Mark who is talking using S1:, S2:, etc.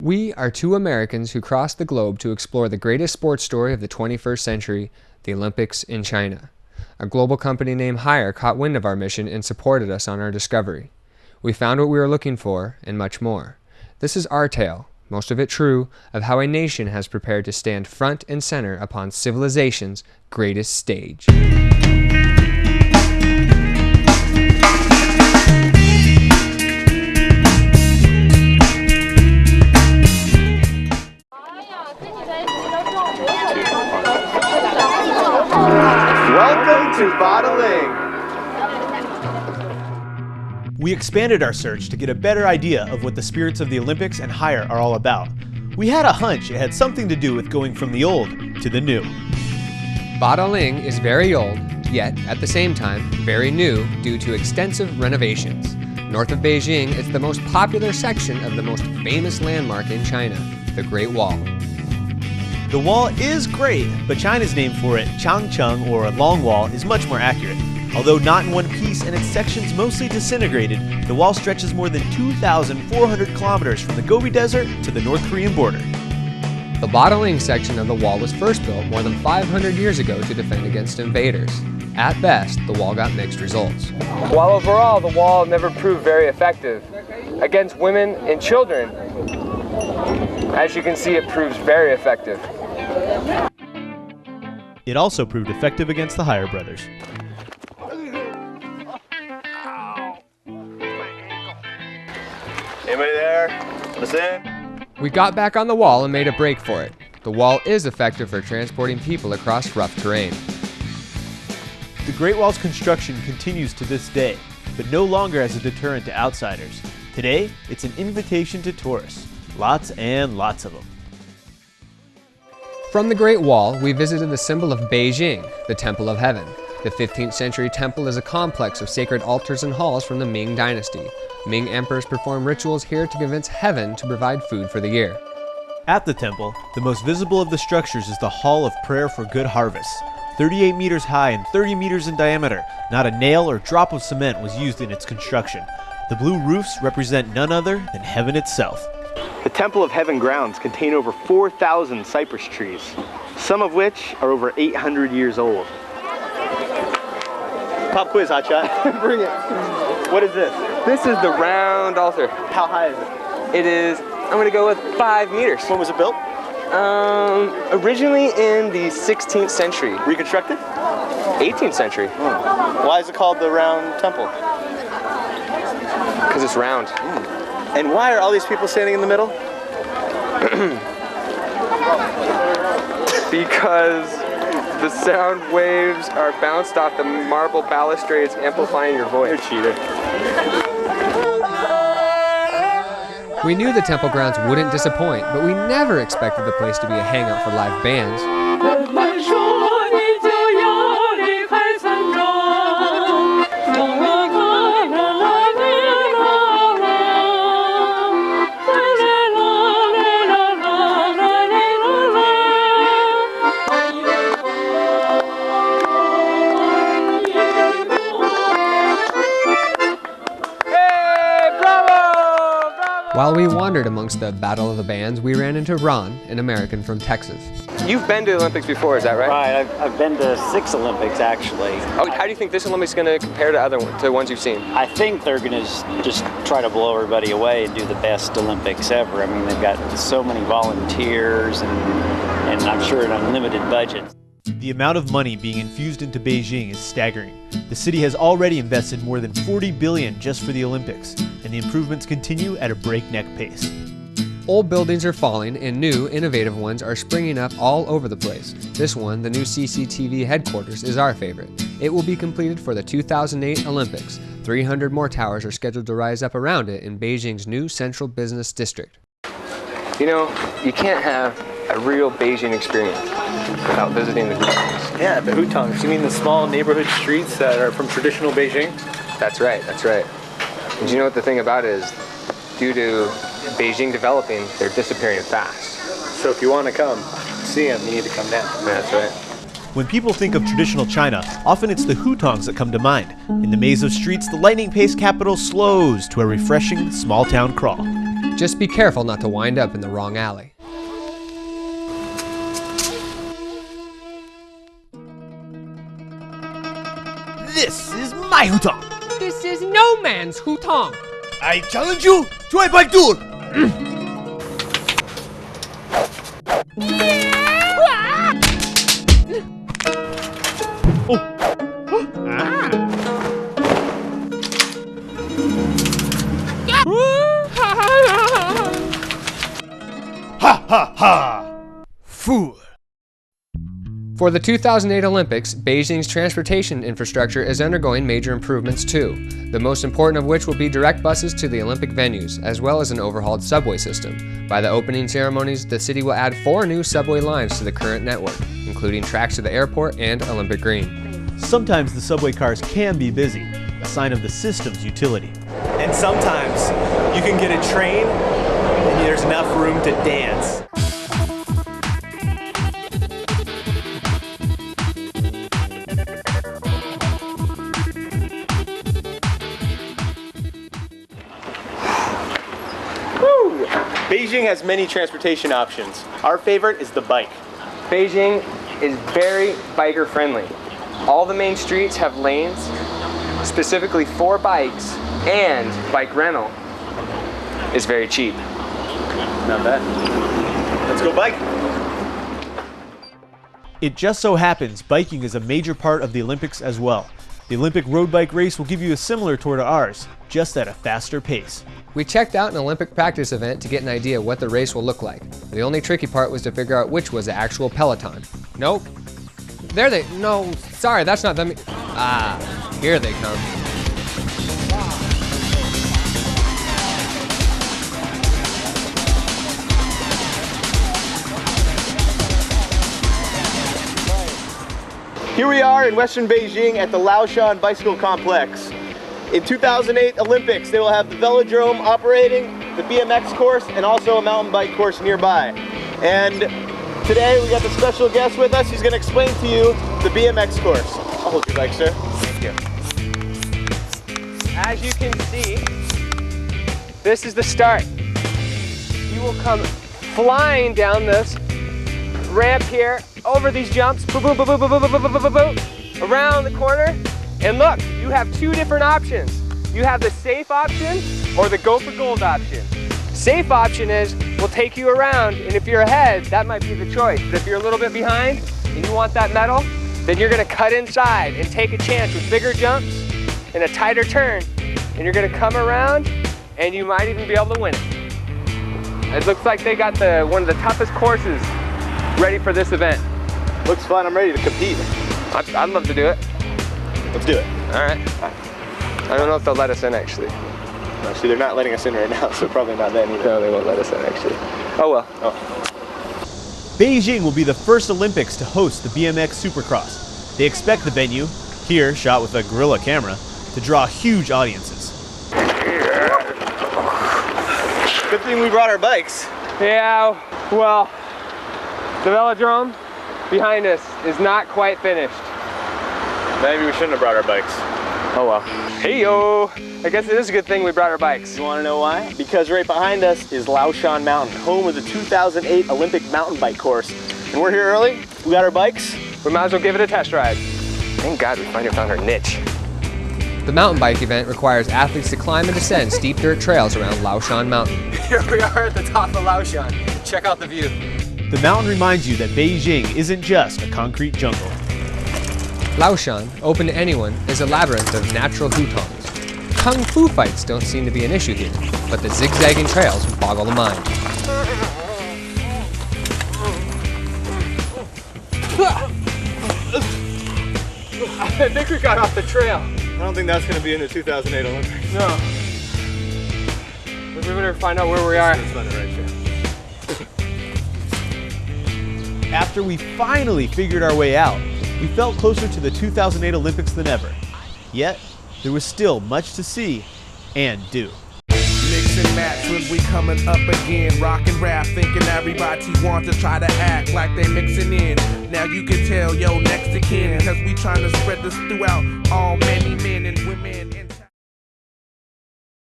S1: We are two Americans who crossed the globe to explore the greatest sports story of the 21st century, the Olympics in China. A global company named Haier caught wind of our mission and supported us on our discovery. We found what we were looking for, and much more. This is our tale, most of it true, of how a nation has prepared to stand front and center upon civilization's greatest stage.
S2: Welcome to Bottling.
S3: We expanded our search to get a better idea of what the spirits of the Olympics and Haier are all about. We had a hunch it had something to do with going from the old to the new.
S1: Bottling is very old, yet at the same time very new due to extensive renovations. North of Beijing, it's the most popular section of the most famous landmark in China, the Great Wall.
S3: The wall is great, but China's name for it, Changcheng or Long Wall, is much more accurate. Although not in one piece and its sections mostly disintegrated, the wall stretches more than 2,400 kilometers from the Gobi Desert to the North Korean border.
S1: The Bottling section of the wall was first built more than 500 years ago to defend against invaders. At best, the wall got mixed results. While overall, the wall never proved very effective against women and children, as you can see, it proves very effective.
S3: It also proved effective against the Haier brothers.
S2: Anybody there? Listen.
S1: We got back on the wall and made a break for it. The wall is effective for transporting people across rough terrain.
S3: The Great Wall's construction continues to this day, but no longer as a deterrent to outsiders. Today, it's an invitation to tourists. Lots and lots of them.
S1: From the Great Wall, we visited the symbol of Beijing, the Temple of Heaven. The 15th century temple is a complex of sacred altars and halls from the Ming dynasty. Ming emperors performed rituals here to convince heaven to provide food for the year.
S3: At the temple, the most visible of the structures is the Hall of Prayer for Good Harvests. 38 meters high and 30 meters in diameter, not a nail or drop of cement was used in its construction. The blue roofs represent none other than heaven itself.
S2: The Temple of Heaven grounds contain over 4,000 cypress trees, some of which are over 800 years old. Pop quiz, hotshot. Bring it. What is this?
S1: This is the round altar.
S2: How high is it?
S1: It is, I'm gonna go with 5 meters.
S2: When was it built?
S1: Originally in the 16th century.
S2: Reconstructed?
S1: 18th century.
S2: Why is it called the Round Temple?
S1: Because it's round.
S2: And why are all these people standing in the middle?
S1: Because the sound waves are bounced off the marble balustrades, amplifying your voice.
S2: You're a cheater.
S1: We knew the temple grounds wouldn't disappoint, but we never expected the place to be a hangout for live bands. While we wandered amongst the Battle of the Bands, we ran into Ron, an American from Texas. You've been to the Olympics before, is that right?
S4: Right, I've been to 6 Olympics actually.
S1: Oh, how do you think this Olympics is going to compare to the ones you've seen?
S4: I think they're going to just try to blow everybody away and do the best Olympics ever. I mean, they've got so many volunteers and I'm sure an unlimited budget.
S3: The amount of money being infused into Beijing is staggering. The city has already invested more than $40 billion just for the Olympics, and the improvements continue at a breakneck pace. Old buildings are falling and new, innovative ones are springing up all over the place. This one, the new CCTV headquarters, is our favorite. It will be completed for the 2008 Olympics. 300 more towers are scheduled to rise up around it in Beijing's new central business district. You know, you can't have a real Beijing experience without visiting the hutongs.
S5: Yeah, the hutongs. You mean the small neighborhood streets that are from traditional Beijing?
S1: That's right, that's right. And you know what the thing about it is? Due to Beijing developing, they're disappearing fast.
S5: So if you want to come see them, you need to come down.
S1: That's right.
S3: When people think of traditional China, often it's the hutongs that come to mind. In the maze of streets, the lightning-paced capital slows to a refreshing small-town crawl.
S1: Just be careful not to wind up in the wrong alley.
S3: This is my hutong.
S1: This is no man's hutong.
S3: I challenge you to a bike duel. Ha ha ha! Fool!
S1: For the 2008 Olympics, Beijing's transportation infrastructure is undergoing major improvements too, the most important of which will be direct buses to the Olympic venues, as well as an overhauled subway system. By the opening ceremonies, the city will add 4 new subway lines to the current network, including tracks to the airport and Olympic Green.
S3: Sometimes the subway cars can be busy, a sign of the system's utility.
S5: And sometimes you can get a train and there's enough room to dance. Woo! Beijing has many transportation options. Our favorite is the bike.
S2: Beijing is very biker friendly. All the main streets have lanes, specifically for bikes, and bike rental is very cheap.
S5: Not bad. Let's go bike.
S3: It just so happens biking is a major part of the Olympics as well. The Olympic road bike race will give you a similar tour to ours, just at a faster pace.
S1: We checked out an Olympic practice event to get an idea what the race will look like. The only tricky part was to figure out which was the actual peloton. Nope. No, sorry, that's not them. Ah, here they come.
S2: Here we are in Western Beijing at the Laoshan Bicycle Complex. In 2008 Olympics, they will have the velodrome operating, the BMX course, and also a mountain bike course nearby. And today we got the special guest with us. He's going to explain to you the BMX course. I'll hold your bike, sir. Thank you. As you can see, this is the start. You will come flying down this ramp here, over these jumps, boom, boom, boom, boom, boom, boom, boom, boom, boom, boom, around the corner. And look, you have 2 different options. You have the safe option or the go for gold option. Safe option is we'll take you around, and if you're ahead, that might be the choice. But if you're a little bit behind and you want that medal, then you're gonna cut inside and take a chance with bigger jumps and a tighter turn, and you're gonna come around and you might even be able to win it. It looks like they got one of the toughest courses ready for this event. Looks fun, I'm ready to compete. I'd love to do it. Let's do it. All right. I don't know if they'll let us in actually. Actually, they're not letting us in right now, so probably not then either. No, they won't let us in actually. Oh well. Oh.
S3: Beijing will be the first Olympics to host the BMX Supercross. They expect the venue, here shot with a guerrilla camera, to draw huge audiences.
S2: Good thing we brought our bikes. Yeah, well, the velodrome behind us is not quite finished. Maybe we shouldn't have brought our bikes. Oh well. Hey-yo! I guess it is a good thing we brought our bikes. You want to know why? Because right behind us is Laoshan Mountain, home of the 2008 Olympic mountain bike course. And we're here early, we got our bikes, we might as well give it a test ride. Thank God we finally found our niche.
S1: The mountain bike event requires athletes to climb and descend steep dirt trails around Laoshan Mountain.
S2: Here we are at the top of Laoshan. Check out the view.
S3: The mountain reminds you that Beijing isn't just a concrete jungle.
S1: Laoshan, open to anyone, is a labyrinth of natural hutongs. Kung fu fights don't seem to be an issue here, but the zigzagging trails boggle the mind.
S2: I think we got off the trail. I don't think that's going to be in the 2008 Olympics. No. We better find out where we are. Let's find the right trail.
S3: After we finally figured our way out, we felt closer to the 2008 Olympics than ever. Yet, there was still much to see and do.
S6: Mix and match when we coming up again. Rock and rap, thinking everybody want to try to act like they mixing in. Now you can tell, yo, next to kin, cause we trying to spread this throughout all many men and women.